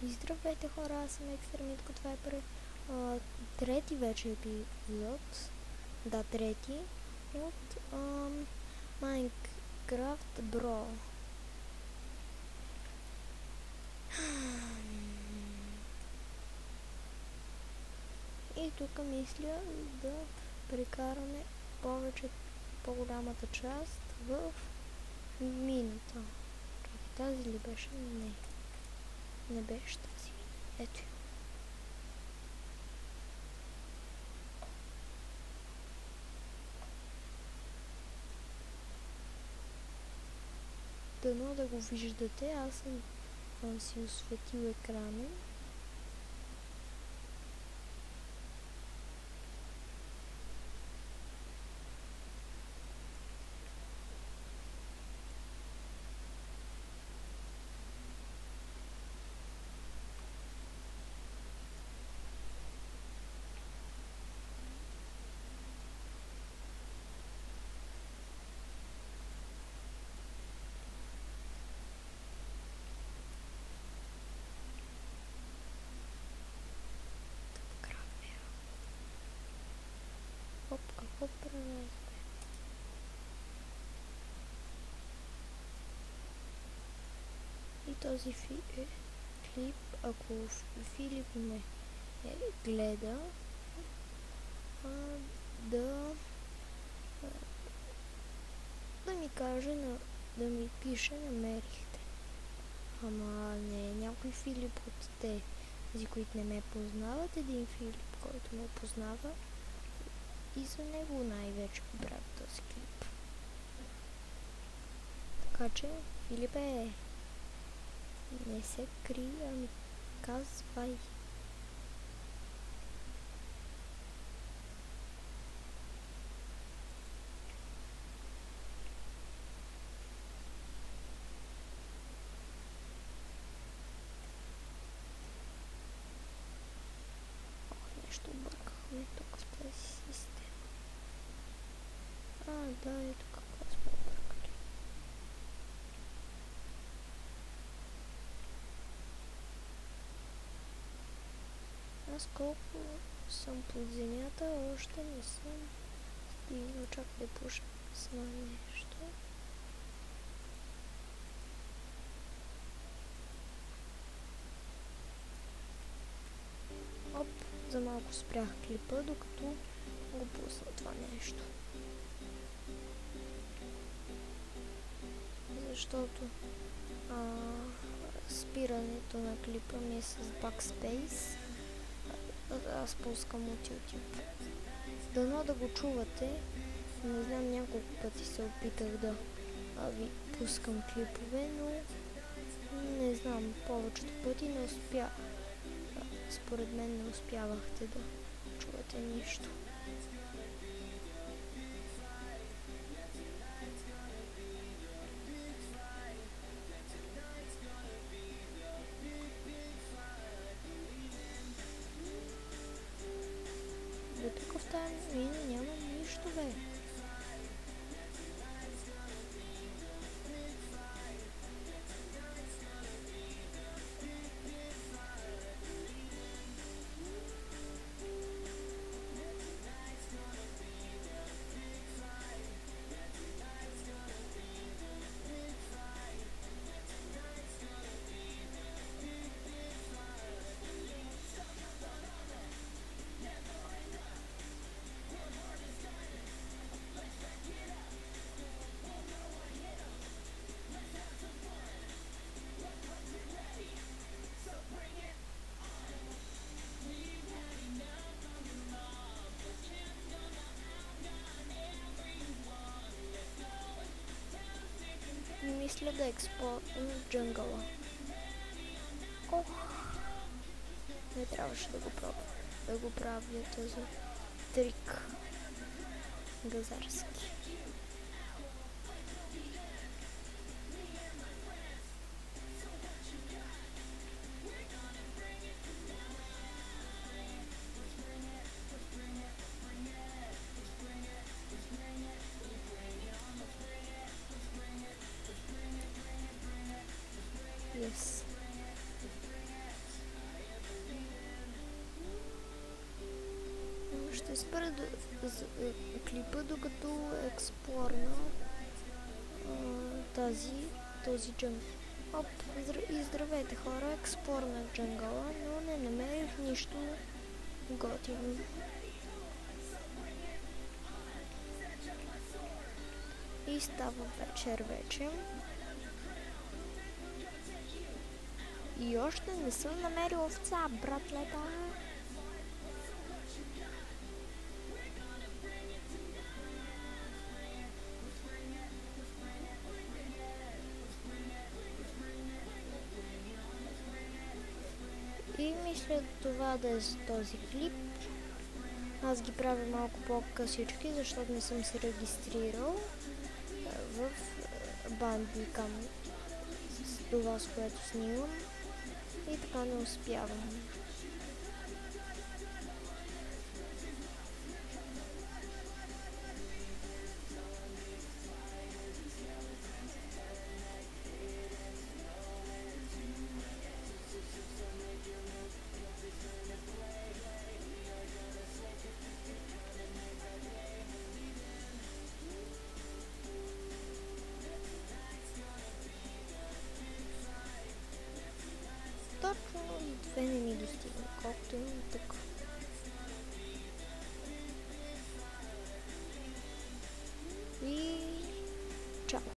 И здравейте хора, аз съм Екстремитко, това е трети вече епизод, да, трети, от Minecraft Bro. И тук мисля да прекараме по-голямата част в мината. Тази ли беше? Не беше тази. Ето. Дано да го виждате, аз съм си осветил екрана. Хоп, какво правя? И този клип, ако Филип ме гледа, да ми каже, да ми пише намерихте. Ама не някой Филип от тези, които не ме познават, един Филип, който ме познава, и за него най-вече го правя този клип. Така че, Филипе, не се кри, ами казвай. Нещо объркахме тук в тази система. Да, ето какво сме объркали. Аз колко съм под земята, още не съм стигнал чак да пуша с нещо. Оп, за малко спрях клипа, докато го пусна това нещо. Защото спирането на клипа ми е с Backspace. Аз пускам от YouTube. Дано да го чувате. Не знам, няколко пъти се опитах да ви пускам клипове, но не знам, повечето пъти не успях. Според мен не успявахте да чувате нищо. Тук в тази мина няма нищо, бе. Мисля да експлорирам джунгъла. Ох! Не трябваше да го пробвам. Да го правя този трик газарски. Yes. Ще спра клипа, докато експлорна този джангъл. Оп, и здравейте хора, експлорна джангъла, но не намерих нищо готино. И става вечер вече. И още не съм намерил овца, братлета. И мисля това да е за този клип. Аз ги правя малко по-късички, защото не съм се регистрирал в Bandicam с това, с което снимам. И така не успявам. Точно и две не ми достигна, колкото имам тук. И чао!